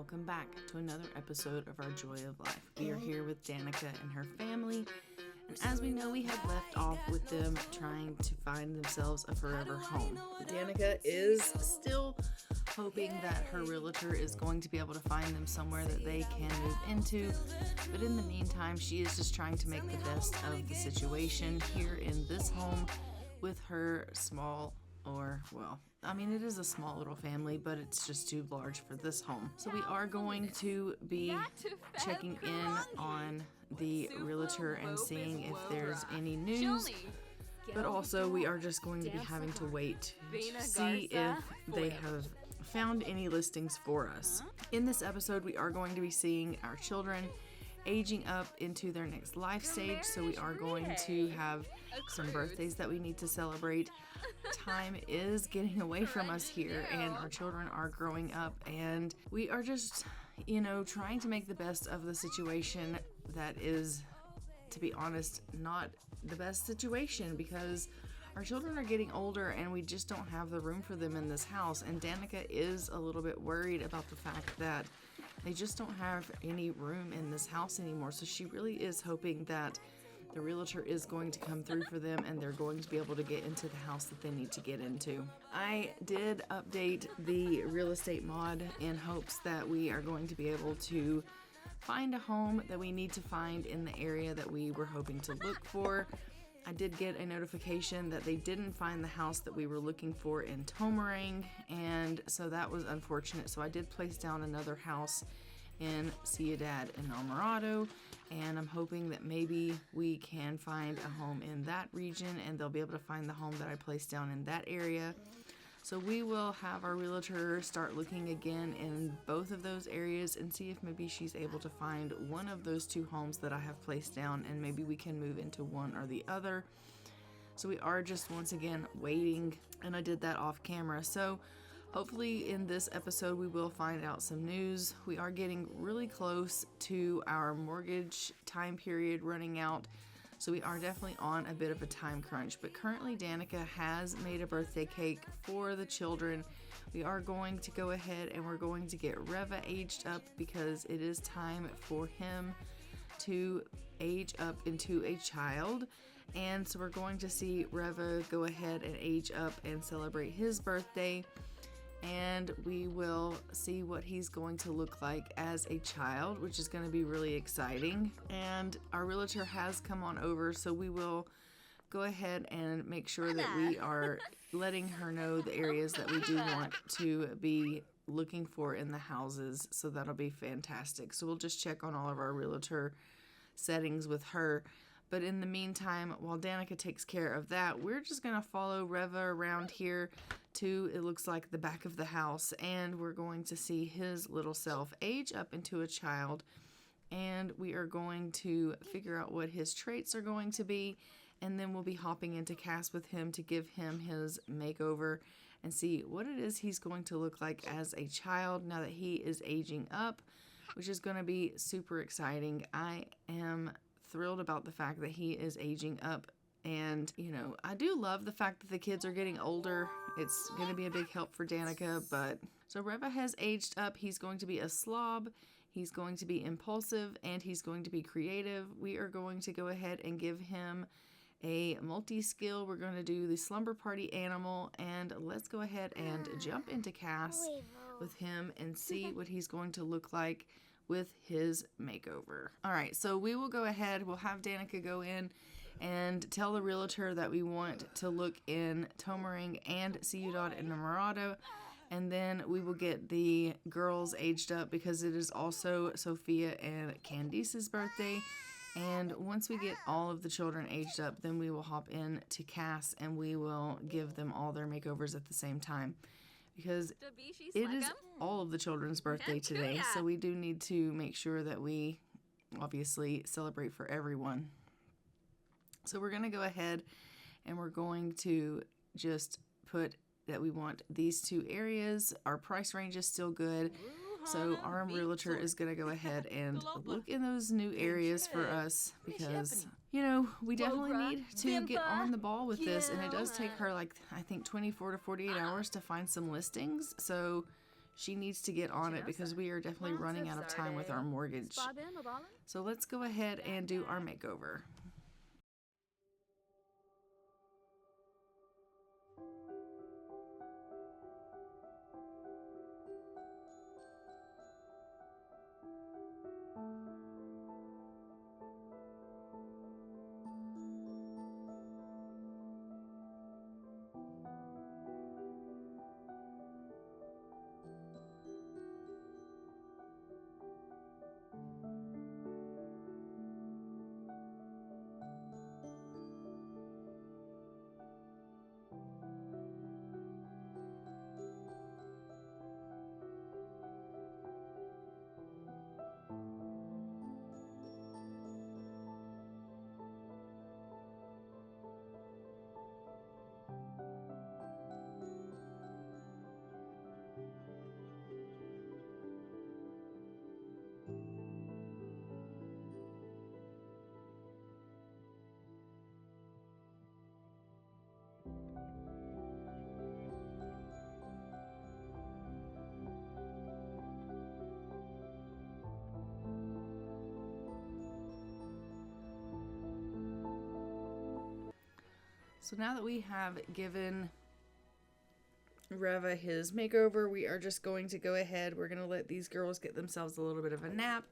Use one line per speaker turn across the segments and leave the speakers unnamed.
welcome back to another episode of Our Joy of Life. We are here with Danica and her family, and as we know, we had left off with them trying to find themselves a forever home. Danica is still hoping that her realtor is going to be able to find them somewhere that they can move into, but in the meantime, she is just trying to make the best of the situation here in this home with her small, it is a small little family, but it's just too large for this home. So we are going to be checking in on the realtor and seeing if there's any news, but also we are just going to be having to wait to see if they have found any listings for us. In this episode, we are going to be seeing our children aging up into their next life stage, so we are going to have some birthdays that we need to celebrate. Time is getting away from us here, and our children are growing up, and we are just, trying to make the best of the situation that is, to be honest, not the best situation, because our children are getting older and we just don't have the room for them in this house. And Danica is a little bit worried about the fact that they just don't have any room in this house anymore. So she really is hoping that the realtor is going to come through for them and they're going to be able to get into the house that they need to get into. I did update the real estate mod in hopes that we are going to be able to find a home that we need to find in the area that we were hoping to look for. I did get a notification that they didn't find the house that we were looking for in Tomarang, and so that was unfortunate. So I did place down another house in Ciudad Enamorado, and I'm hoping that maybe we can find a home in that region and they'll be able to find the home that I placed down in that area. So we will have our realtor start looking again in both of those areas and see if maybe she's able to find one of those two homes that I have placed down, and maybe we can move into one or the other. So we are just once again waiting, and I did that off camera. So hopefully in this episode we will find out some news. We are getting really close to our mortgage time period running out. So we are definitely on a bit of a time crunch, but currently Danica has made a birthday cake for the children. We are going to go ahead and we're going to get Reva aged up because it is time for him to age up into a child. And so we're going to see Reva go ahead and age up and celebrate his birthday. And we will see what he's going to look like as a child, which is going to be really exciting. And our realtor has come on over, so we will go ahead and make sure that we are letting her know the areas that we do want to be looking for in the houses. So that'll be fantastic. So we'll just check on all of our realtor settings with her. But in the meantime, while Danica takes care of that, we're just going to follow Reva around here to, it looks like, the back of the house. And we're going to see his little self age up into a child. And we are going to figure out what his traits are going to be. And then we'll be hopping into cast with him to give him his makeover and see what it is he's going to look like as a child now that he is aging up, which is going to be super exciting. I am thrilled about the fact that he is aging up, and I do love the fact that the kids are getting older. It's going to be a big help for Danica. But so Reva has aged up. He's going to be a slob, he's going to be impulsive, and he's going to be creative. We are going to go ahead and give him a multi-skill. We're going to do the slumber party animal, and let's go ahead and jump into cast with him and see what he's going to look like with his makeover. All right, so we will go ahead, we'll have Danica go in and tell the realtor that we want to look in Tomarang and Ciudad Enamorado, and then we will get the girls aged up because it is also Sophia and Candice's birthday. And once we get all of the children aged up, then we will hop in to Cass and we will give them all their makeovers at the same time, because it is all of the children's birthday today, so we do need to make sure that we obviously celebrate for everyone. So we're going to go ahead and we're going to just put that we want these two areas. Our price range is still good, so our realtor is going to go ahead and look in those new areas for us, because we definitely need to get on the ball with this, and it does take her I think 24 to 48 hours to find some listings. So she needs to get on it because we are definitely running out of time with our mortgage. So let's go ahead and do our makeover. So now that we have given Reva his makeover, we are just going to go ahead. We're going to let these girls get themselves a little bit of a nap.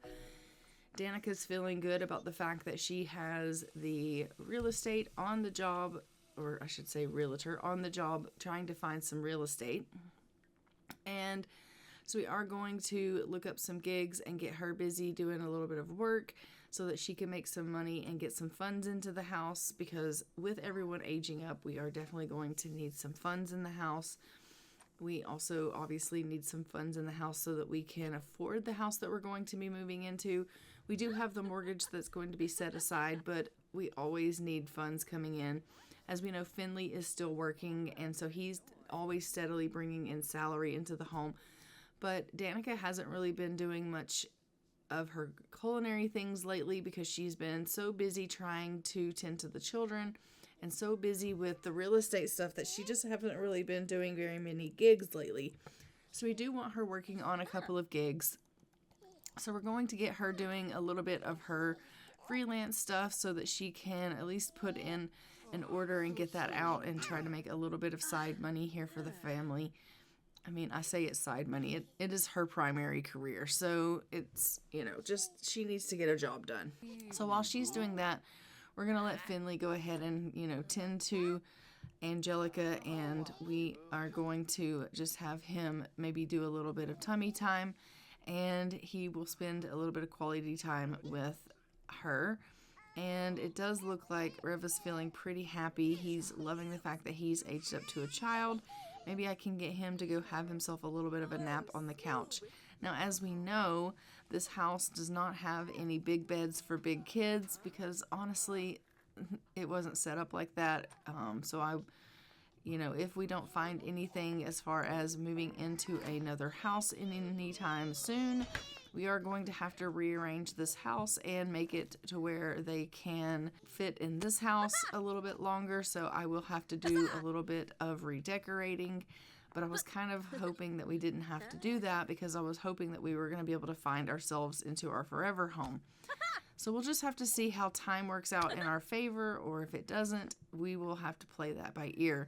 Danica's feeling good about the fact that she has the real estate on the job, or I should say realtor on the job, trying to find some real estate. And so we are going to look up some gigs and get her busy doing a little bit of work so that she can make some money and get some funds into the house, because with everyone aging up, we are definitely going to need some funds in the house. We also obviously need some funds in the house so that we can afford the house that we're going to be moving into. We do have the mortgage that's going to be set aside, but we always need funds coming in. As we know, Finley is still working, and so he's always steadily bringing in salary into the home. But Danica hasn't really been doing much of her culinary things lately because she's been so busy trying to tend to the children and so busy with the real estate stuff that she just hasn't really been doing very many gigs lately. So we do want her working on a couple of gigs. So we're going to get her doing a little bit of her freelance stuff so that she can at least put in an order and get that out and try to make a little bit of side money here for the family. I mean, I say it's side money. It is her primary career. So it's, just she needs to get a job done. So while she's doing that, we're going to let Finley go ahead and, tend to Angelica, and we are going to just have him maybe do a little bit of tummy time, and he will spend a little bit of quality time with her. And it does look like Reva's feeling pretty happy. He's loving the fact that he's aged up to a child. Maybe I can get him to go have himself a little bit of a nap on the couch. Now, as we know, this house does not have any big beds for big kids because, honestly, it wasn't set up like that. So if we don't find anything as far as moving into another house anytime soon, we are going to have to rearrange this house and make it to where they can fit in this house a little bit longer. So I will have to do a little bit of redecorating, but I was kind of hoping that we didn't have to do that because I was hoping that we were going to be able to find ourselves into our forever home. So we'll just have to see how time works out in our favor, or if it doesn't, we will have to play that by ear.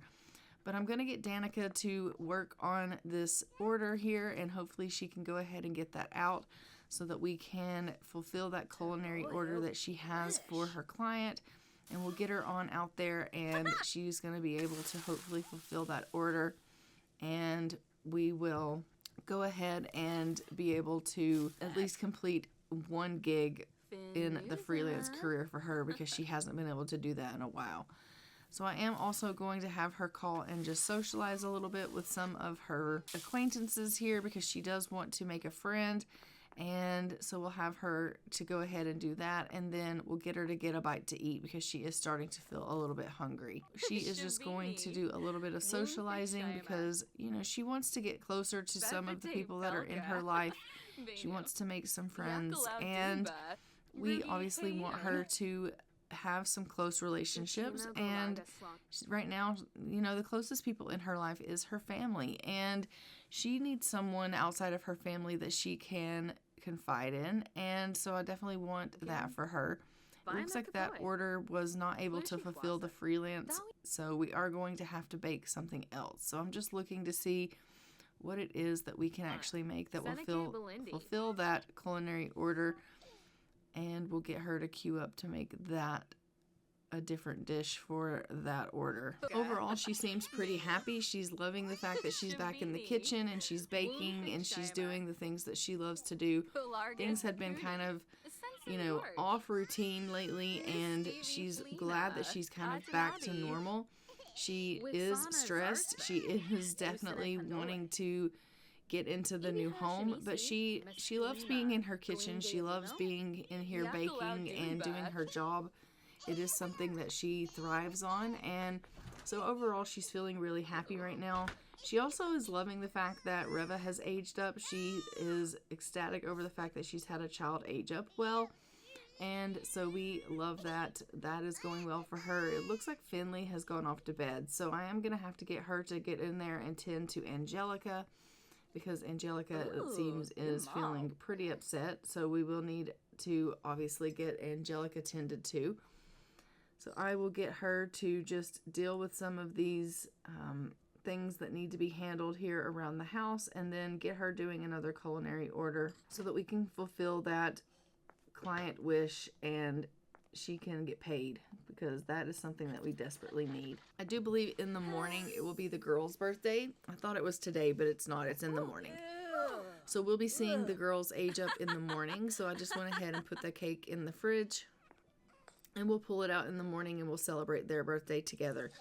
But I'm going to get Danica to work on this order here, and hopefully she can go ahead and get that out so that we can fulfill that culinary order that she has for her client. And we'll get her on out there, and she's going to be able to hopefully fulfill that order. And we will go ahead and be able to at least complete one gig in the freelance career for her because she hasn't been able to do that in a while. So I am also going to have her call and just socialize a little bit with some of her acquaintances here because she does want to make a friend. And so we'll have her to go ahead and do that. And then we'll get her to get a bite to eat because she is starting to feel a little bit hungry. She is just going to do a little bit of socializing because, she wants to get closer to some of the people that are in her life. She wants to make some friends. And we obviously want her to have some close relationships, and right now, the closest people in her life is her family, and she needs someone outside of her family that she can confide in, and so I definitely want that for her. It looks like that order was not able to fulfill the freelance, so we are going to have to bake something else. So I'm just looking to see what it is that we can actually make that will fulfill that culinary order, and we'll get her to queue up to make that a different dish for that order. Overall, she seems pretty happy. She's loving the fact that she's back in the kitchen and she's baking and she's doing the things that she loves to do. Things had been kind of, you know, off routine lately, and she's glad that she's kind of back to normal. She is stressed. She is definitely wanting to get into the new home, but she loves being in her kitchen. She loves being in here baking and doing her job. It is something that she thrives on, and so overall she's feeling really happy right now. She also is loving the fact that Reva has aged up. She is ecstatic over the fact that she's had a child age up well, and so we love that that is going well for her. It looks like Finley has gone off to bed, so I am going to have to get her to get in there and tend to Angelica, because Angelica, it seems, is feeling pretty upset, so we will need to obviously get Angelica tended to. So I will get her to just deal with some of these things that need to be handled here around the house, and then get her doing another culinary order so that we can fulfill that client wish and she can get paid, because that is something that we desperately need. I do believe in the morning it will be the girl's birthday. I thought it was today, but it's not. It's in the morning. So we'll be seeing the girls age up in the morning. So I just went ahead and put the cake in the fridge, and we'll pull it out in the morning and we'll celebrate their birthday together.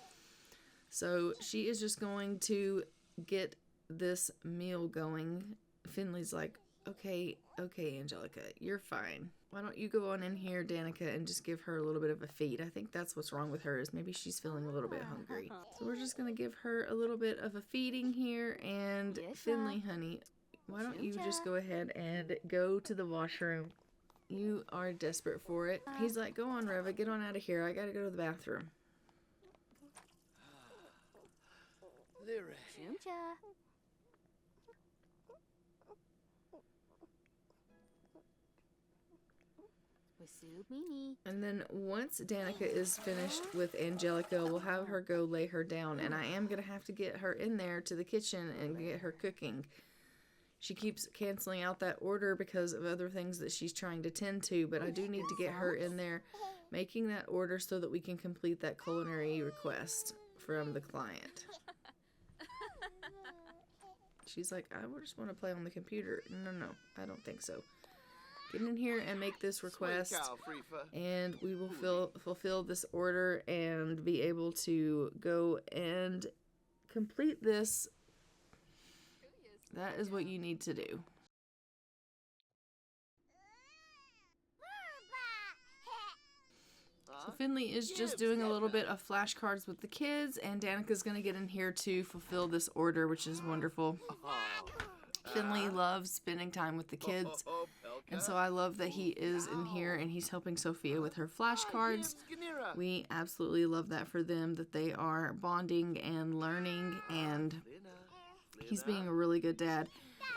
So she is just going to get this meal going. Finley's like, okay, Angelica, you're fine. Why don't you go on in here, Danica, and just give her a little bit of a feed. I think that's what's wrong with her, is maybe she's feeling a little bit hungry. So we're just going to give her a little bit of a feeding here. And Finley, honey, why don't you just go ahead and go to the washroom? You are desperate for it. He's like, go on, Reva, get on out of here. I gotta go to the bathroom. And then once Danica is finished with Angelica, we'll have her go lay her down. And I am gonna have to get her in there to the kitchen and get her cooking. She keeps canceling out that order because of other things that she's trying to tend to, but I do need to get her in there making that order so that we can complete that culinary request from the client. She's like, I just want to play on the computer. No, I don't think so. Get in here and make this request, and we will fulfill this order and be able to go and complete this. That is what you need to do. So Finley is just doing a little bit of flashcards with the kids, and Danica's going to get in here to fulfill this order, which is wonderful. Finley loves spending time with the kids, and so I love that he is in here and he's helping Sophia with her flashcards. We absolutely love that for them, that they are bonding and learning, and he's being a really good dad.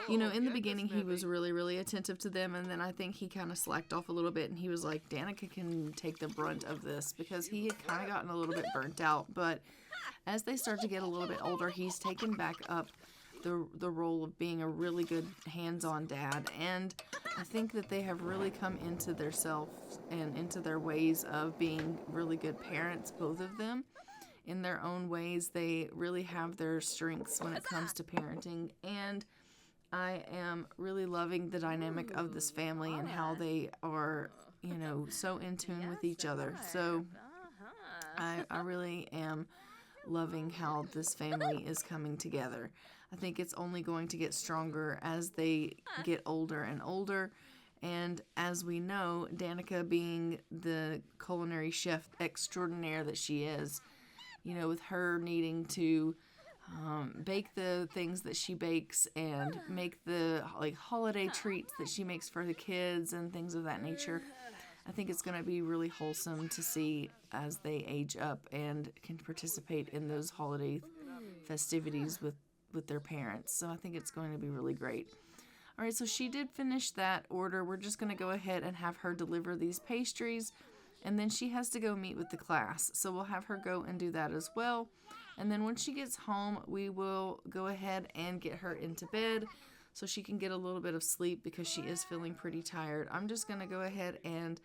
You know, in the beginning, he was really, really attentive to them, and then I think he kind of slacked off a little bit, and he was like, Danica can take the brunt of this, because he had kind of gotten a little bit burnt out. But as they start to get a little bit older, he's taken back up the role of being a really good hands-on dad, and I think that they have really come into their selves and into their ways of being really good parents, both of them. In their own ways, they really have their strengths when it comes to parenting, and I am really loving the dynamic of this family and how they are, you know, so in tune with each other. So I really am loving how this family is coming together. I think it's only going to get stronger as they get older and older. And as we know, Danica being the culinary chef extraordinaire that she is, you know, with her needing to bake the things that she bakes and make the like holiday treats that she makes for the kids and things of that nature, I think it's going to be really wholesome to see as they age up and can participate in those holiday festivities with with their parents. So I think it's going to be really great. All right, so she did finish that order. We're just going to go ahead and have her deliver these pastries, and then she has to go meet with the class. So we'll have her go and do that as well. And then when she gets home, we will go ahead and get her into bed so she can get a little bit of sleep because she is feeling pretty tired. I'm just going to go ahead and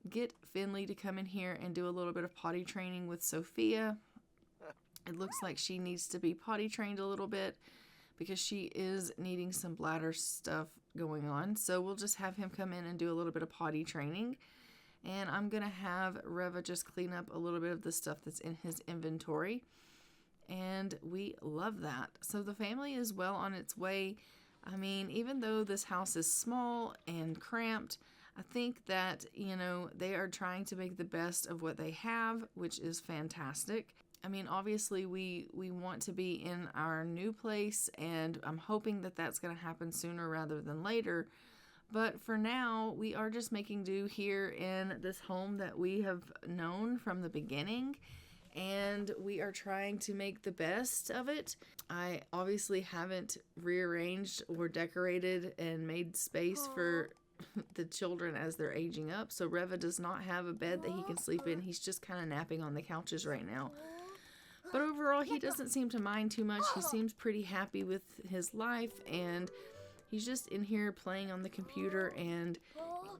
get Finley to come in here and do a little bit of potty training with Sophia. It looks like she needs to be potty trained a little bit because she is needing some bladder stuff going on. So we'll just have him come in and do a little bit of potty training. And I'm going to have Reva just clean up a little bit of the stuff that's in his inventory. And we love that. So the family is well on its way. I mean, even though this house is small and cramped, I think that, you know, they are trying to make the best of what they have, which is fantastic. I mean, obviously, we want to be in our new place, and I'm hoping that that's going to happen sooner rather than later. But for now, we are just making do here in this home that we have known from the beginning, and we are trying to make the best of it. I obviously haven't rearranged or decorated and made space for the children as they're aging up. So Reva does not have a bed that he can sleep in. He's just kind of napping on the couches right now. But overall, he doesn't seem to mind too much. He seems pretty happy with his life, and he's just in here playing on the computer, and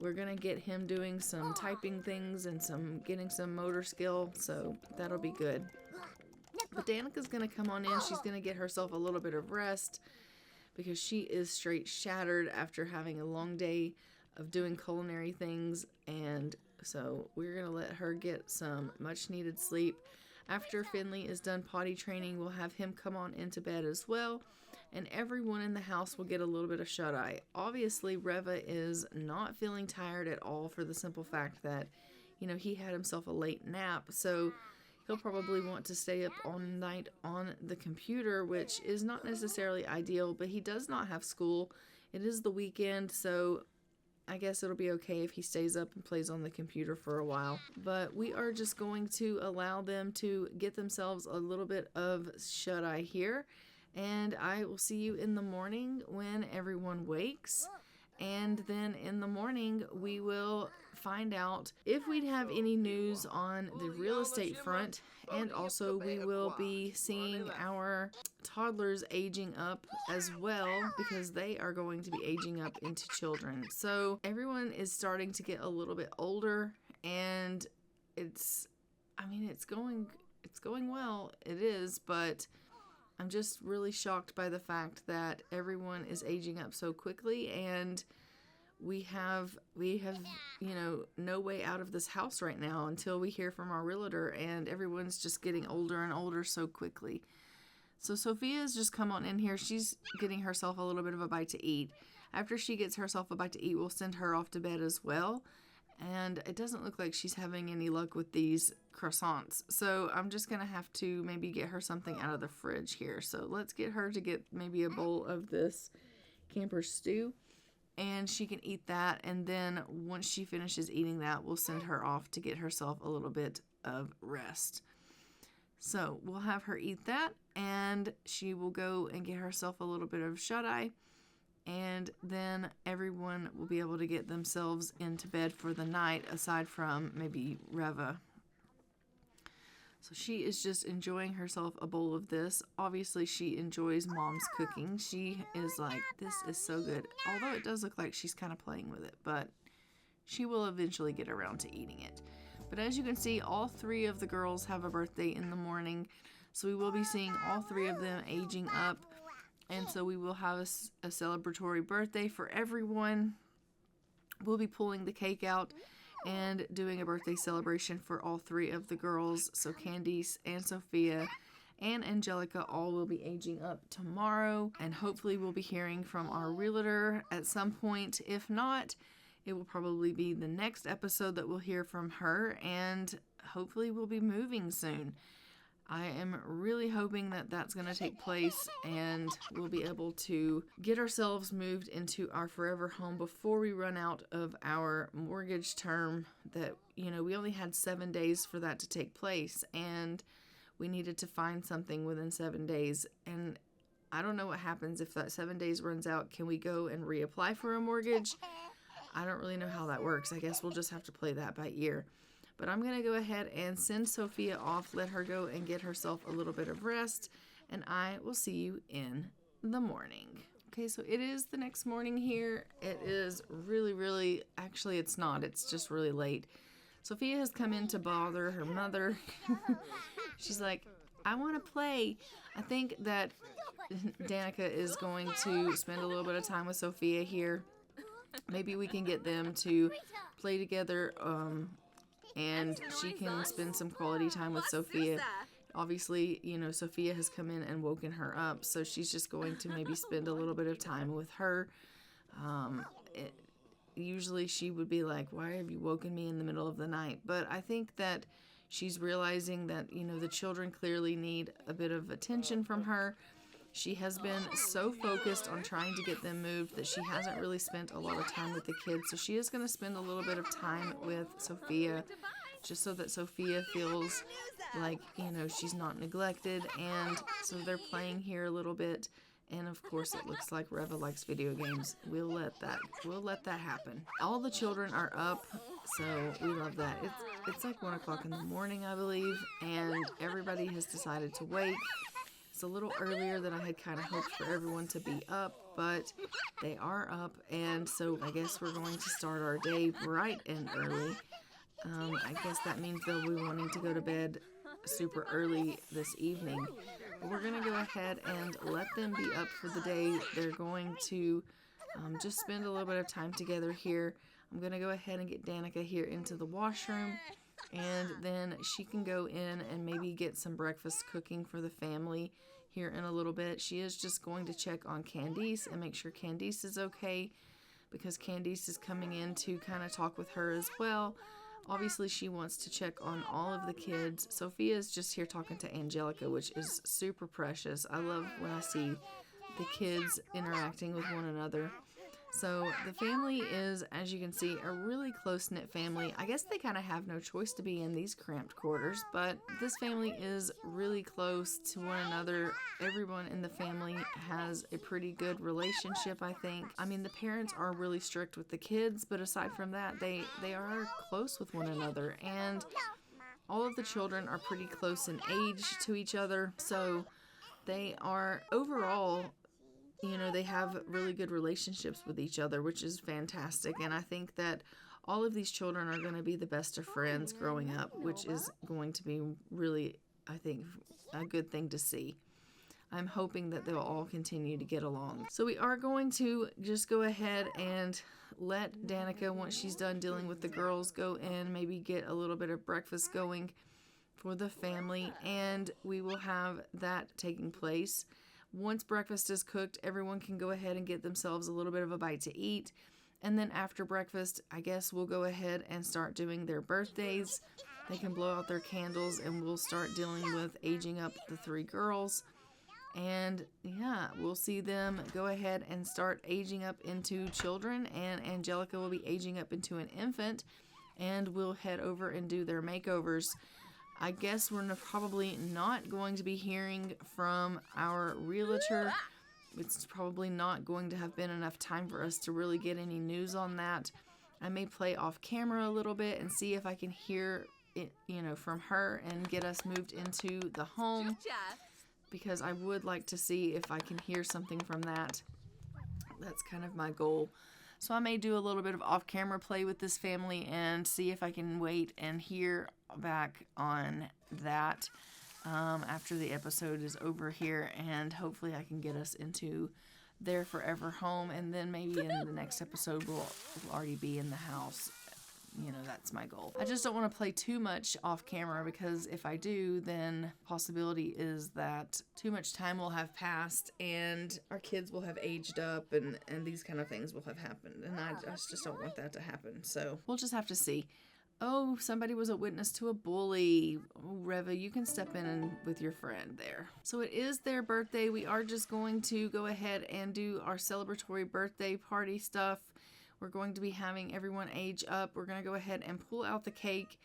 we're going to get him doing some typing things and getting some motor skill, so that'll be good. But Danica's going to come on in. She's going to get herself a little bit of rest because she is straight shattered after having a long day of doing culinary things, and so we're going to let her get some much needed sleep. After Finley is done potty training, we'll have him come on into bed as well, and everyone in the house will get a little bit of shut-eye. Obviously, Reva is not feeling tired at all for the simple fact that, you know, he had himself a late nap, so he'll probably want to stay up all night on the computer, which is not necessarily ideal, but he does not have school. It is the weekend, so I guess it'll be okay if he stays up and plays on the computer for a while. But we are just going to allow them to get themselves a little bit of shut-eye here. And I will see you in the morning when everyone wakes. And then in the morning, we will find out if we'd have any news on the real estate front. And also we will be seeing our toddlers aging up as well, because they are going to be aging up into children. So everyone is starting to get a little bit older, and it's going well. It is, but I'm just really shocked by the fact that everyone is aging up so quickly, and we have, you know, no way out of this house right now until we hear from our realtor, and everyone's just getting older and older so quickly. So Sophia's just come on in here. She's getting herself a little bit of a bite to eat. After she gets herself a bite to eat, we'll send her off to bed as well. And it doesn't look like she's having any luck with these croissants. So I'm just going to have to maybe get her something out of the fridge here. So let's get her to get maybe a bowl of this camper stew, and she can eat that. And then once she finishes eating that, we'll send her off to get herself a little bit of rest. So we'll have her eat that, and she will go and get herself a little bit of shut-eye, and then everyone will be able to get themselves into bed for the night, aside from maybe Reva. So she is just enjoying herself a bowl of this. Obviously, she enjoys Mom's cooking. She is like, this is so good. Although it does look like she's kind of playing with it, but she will eventually get around to eating it. But as you can see, all three of the girls have a birthday in the morning. So we will be seeing all three of them aging up. And so we will have a celebratory birthday for everyone. We'll be pulling the cake out and doing a birthday celebration for all three of the girls. So Candice and Sophia and Angelica all will be aging up tomorrow. And hopefully we'll be hearing from our realtor at some point. If not, it will probably be the next episode that we'll hear from her, and hopefully we'll be moving soon. I am really hoping that that's going to take place, and we'll be able to get ourselves moved into our forever home before we run out of our mortgage term. That, you know, we only had 7 days for that to take place, and we needed to find something within 7 days. And I don't know what happens if that 7 days runs out. Can we go and reapply for a mortgage? I don't really know how that works. I guess we'll just have to play that by ear. But I'm going to go ahead and send Sophia off, let her go and get herself a little bit of rest, and I will see you in the morning. Okay, so it is the next morning here. It is really, actually it's not. It's just really late. Sophia has come in to bother her mother. She's like, I want to play. I think that Danica is going to spend a little bit of time with Sophia here. Maybe we can get them to play together, and she can spend some quality time with Sophia. Obviously, you know, Sophia has come in and woken her up, so she's just going to maybe spend a little bit of time with her. Usually she would be like, why have you woken me in the middle of the night? But I think that she's realizing that, you know, the children clearly need a bit of attention from her. She has been so focused on trying to get them moved that she hasn't really spent a lot of time with the kids. So she is going to spend a little bit of time with Sophia, just so that Sophia feels like, you know, she's not neglected. And so they're playing here a little bit. And of course it looks like Reva likes video games. We'll let that happen. All the children are up, so we love that. It's like 1 o'clock in the morning, I believe, and everybody has decided to wake. It's a little earlier than I had kind of hoped for everyone to be up, but they are up, and so I guess we're going to start our day bright and early. I guess that means they'll be wanting to go to bed super early this evening. But we're going to go ahead and let them be up for the day. They're going to just spend a little bit of time together here. I'm going to go ahead and get Danica here into the washroom, and then she can go in and maybe get some breakfast cooking for the family here in a little bit. She is just going to check on Candice and make sure Candice is okay, because Candice is coming in to kind of talk with her as well. Obviously, she wants to check on all of the kids. Sophia is just here talking to Angelica, which is super precious. I love when I see the kids interacting with one another. So the family is, as you can see, a really close-knit family. I guess they kind of have no choice to be in these cramped quarters, but this family is really close to one another. Everyone in the family has a pretty good relationship, I think. I mean, the parents are really strict with the kids, but aside from that, they are close with one another, and all of the children are pretty close in age to each other, so they are overall, you know, they have really good relationships with each other, which is fantastic. And I think that all of these children are going to be the best of friends growing up, which is going to be really, I think, a good thing to see. I'm hoping that they'll all continue to get along. So we are going to just go ahead and let Danica, once she's done dealing with the girls, go in, maybe get a little bit of breakfast going for the family, and we will have that taking place. Once breakfast is cooked, everyone can go ahead and get themselves a little bit of a bite to eat. And then after breakfast, I guess we'll go ahead and start doing their birthdays. They can blow out their candles, and we'll start dealing with aging up the 3 girls. And yeah, we'll see them go ahead and start aging up into children, and Angelica will be aging up into an infant, and we'll head over and do their makeovers. I guess we're probably not going to be hearing from our realtor. It's probably not going to have been enough time for us to really get any news on that. I may play off camera a little bit and see if I can hear it, you know, from her and get us moved into the home, because I would like to see if I can hear something from that. That's kind of my goal. So I may do a little bit of off-camera play with this family and see if I can wait and hear back on that after the episode is over here, and hopefully I can get us into their forever home, and then maybe in the next episode we'll already be in the house. You know, that's my goal. I just don't want to play too much off camera, because if I do, then possibility is that too much time will have passed and our kids will have aged up, and these kind of things will have happened, and I just don't want that to happen. So we'll just have to see. Oh, somebody was a witness to a bully. Oh, Reva, you can step in with your friend there. So it is their birthday. We are just going to go ahead and do our celebratory birthday party stuff. We're going to be having everyone age up. We're going to go ahead and pull out the cake,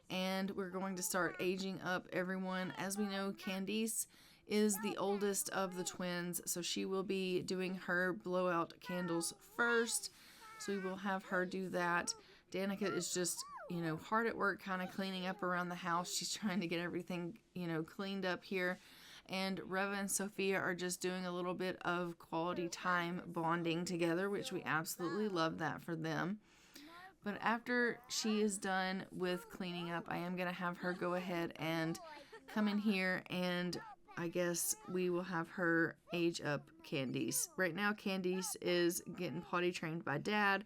and we're going to start aging up everyone. As we know, Candice is the oldest of the twins, so she will be doing her blowout candles first. So we will have her do that. Danica is just, you know, hard at work kind of cleaning up around the house. She's trying to get everything, you know, cleaned up here. And Reva and Sophia are just doing a little bit of quality time bonding together, which we absolutely love that for them. But after she is done with cleaning up, I am going to have her go ahead and come in here, and I guess we will have her age up Candice. Right now, Candice is getting potty trained by Dad,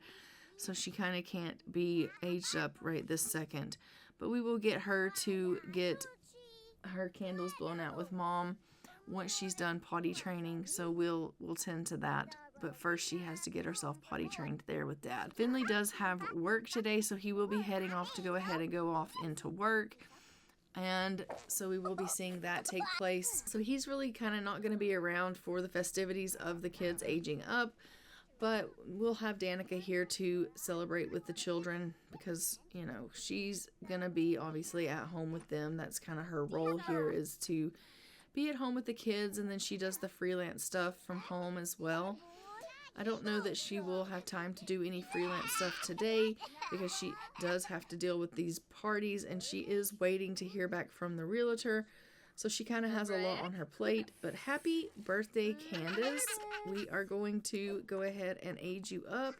so she kind of can't be aged up right this second. But we will get her to get her candles blown out with Mom once she's done potty training, so we'll tend to that. But first she has to get herself potty trained there with Dad. Finley does have work today, so he will be heading off to go ahead and go off into work. And so we will be seeing that take place. So he's really kind of not going to be around for the festivities of the kids aging up. But we'll have Danica here to celebrate with the children because, you know, she's going to be obviously at home with them. That's kind of her role here, is to be at home with the kids, and then she does the freelance stuff from home as well. I don't know that she will have time to do any freelance stuff today because she does have to deal with these parties, and she is waiting to hear back from the realtor. So she kind of has a lot on her plate. But happy birthday, Candace. We are going to go ahead and age you up.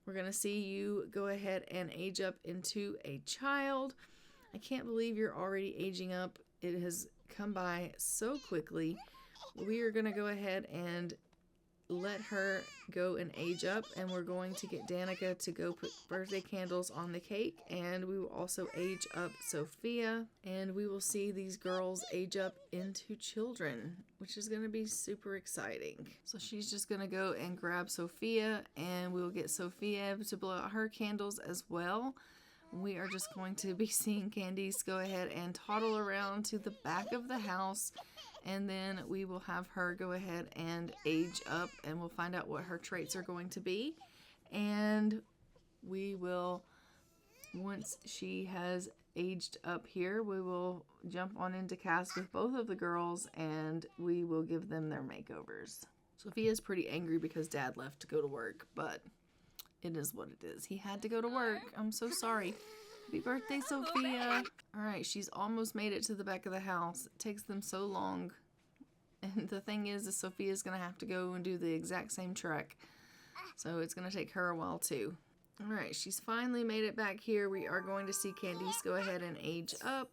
We're going to see you go ahead and age up into a child. I can't believe you're already aging up. It has come by so quickly. We are going to go ahead and let her go and age up, and we're going to get Danica to go put birthday candles on the cake, and we will also age up Sophia, and we will see these girls age up into children, which is going to be super exciting. So she's just going to go and grab Sophia, and we will get Sophia to blow out her candles as well. We are just going to be seeing Candice go ahead and toddle around to the back of the house, and then we will have her go ahead and age up, and we'll find out what her traits are going to be. And we will, once she has aged up here, we will jump on into cast with both of the girls, and we will give them their makeovers. Sophia's pretty angry because Dad left to go to work, but it is what it is. He had to go to work. I'm so sorry. Happy birthday, Sophia. All right, she's almost made it to the back of the house. It takes them so long. And the thing is Sophia's going to have to go and do the exact same trek. So it's going to take her a while too. All right, she's finally made it back here. We are going to see Candice go ahead and age up.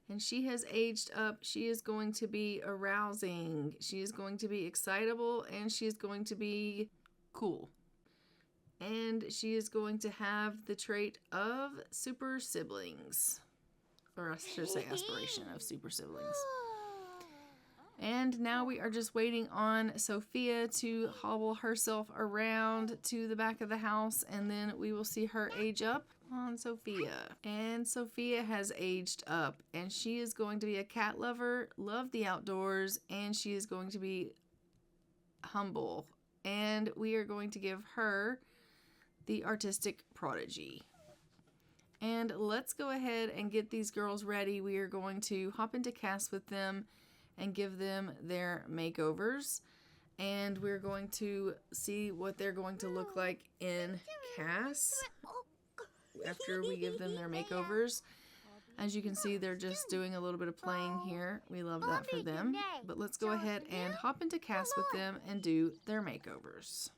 And she has aged up. She is going to be arousing. She is going to be excitable, and she is going to be cool. And she is going to have the trait of super siblings. Or I should say aspiration of super siblings. And now we are just waiting on Sophia to hobble herself around to the back of the house, and then we will see her age up on Sophia. And Sophia has aged up, and she is going to be a cat lover, love the outdoors, and she is going to be humble. And we are going to give her the artistic prodigy. And let's go ahead and get these girls ready. We are going to hop into cast with them and give them their makeovers. And we're going to see what they're going to look like in cast after we give them their makeovers. As you can see, they're just doing a little bit of playing here. We love that for them. But let's go ahead and hop into cast with them and do their makeovers.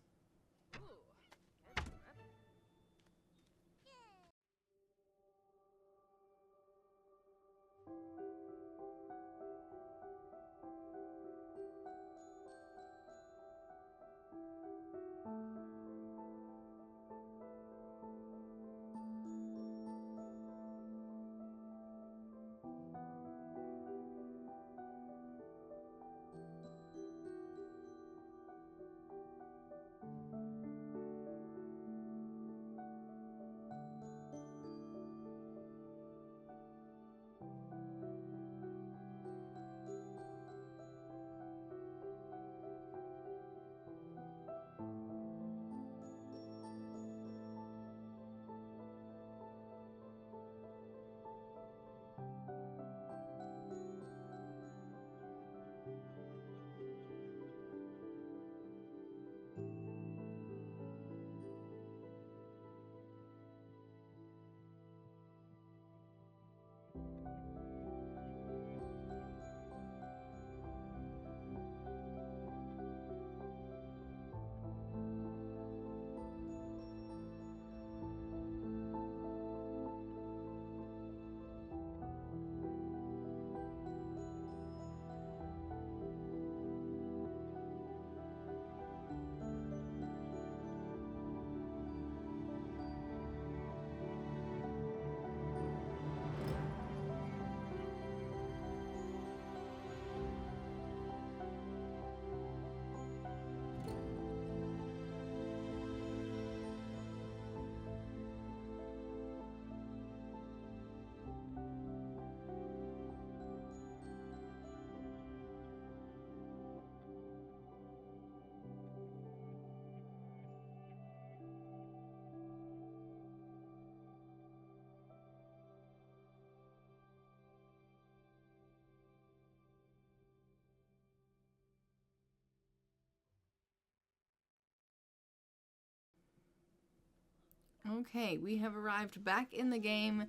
Okay, we have arrived back in the game.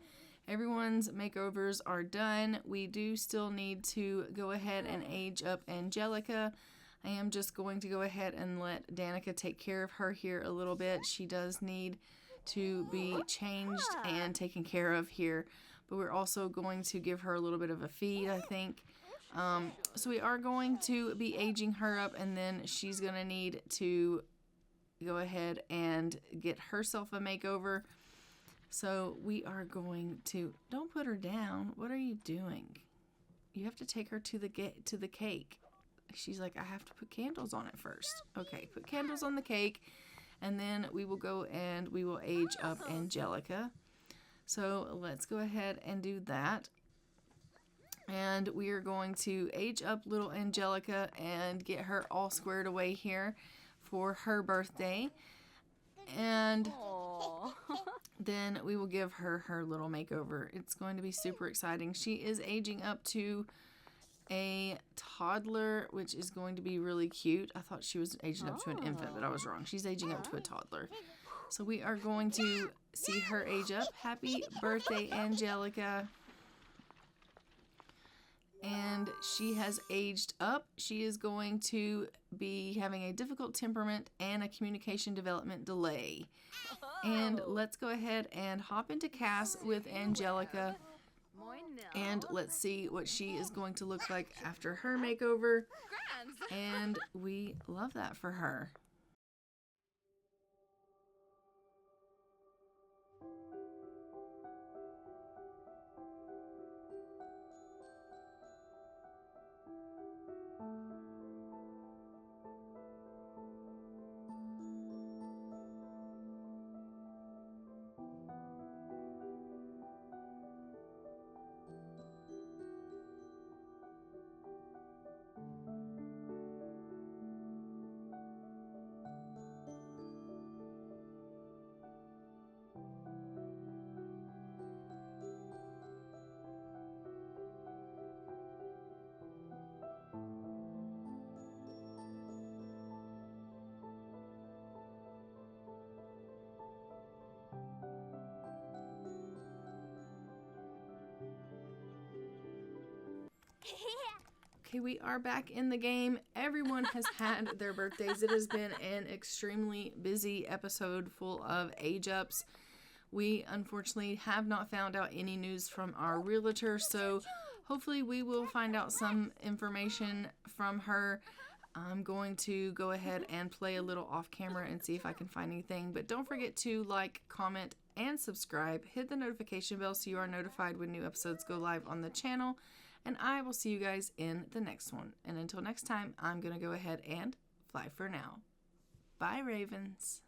Everyone's makeovers are done. We do still need to go ahead and age up Angelica. I am just going to go ahead and let Danica take care of her here a little bit. She does need to be changed and taken care of here, but we're also going to give her a little bit of a feed, I think. So we are going to be aging her up, and then she's going to need to go ahead and get herself a makeover. So we are going to, don't put her down. What are you doing? You have to take her to the cake. She's like, I have to put candles on it first. Okay, put candles on the cake, and then we will go and we will age up Angelica. So let's go ahead and do that. And we are going to age up little Angelica and get her all squared away here for her birthday. And then we will give her her little makeover. It's going to be super exciting. She is aging up to a toddler, which is going to be really cute. I thought she was aging up to an infant, but I was wrong. She's aging up to a toddler. So we are going to see her age up. Happy birthday, Angelica. And she has aged up. She is going to be having a difficult temperament and a communication development delay. And let's go ahead and hop into Cass with Angelica. And let's see what she is going to look like after her makeover. And we love that for her. Okay, we are back in the game. Everyone has had their birthdays. It has been an extremely busy episode full of age ups. We unfortunately have not found out any news from our realtor, so hopefully we will find out some information from her. I'm going to go ahead and play a little off camera and see if I can find anything. But don't forget to like, comment, and subscribe. Hit the notification bell so you are notified when new episodes go live on the channel. And I will see you guys in the next one. And until next time, I'm going to go ahead and fly for now. Bye, Ravens.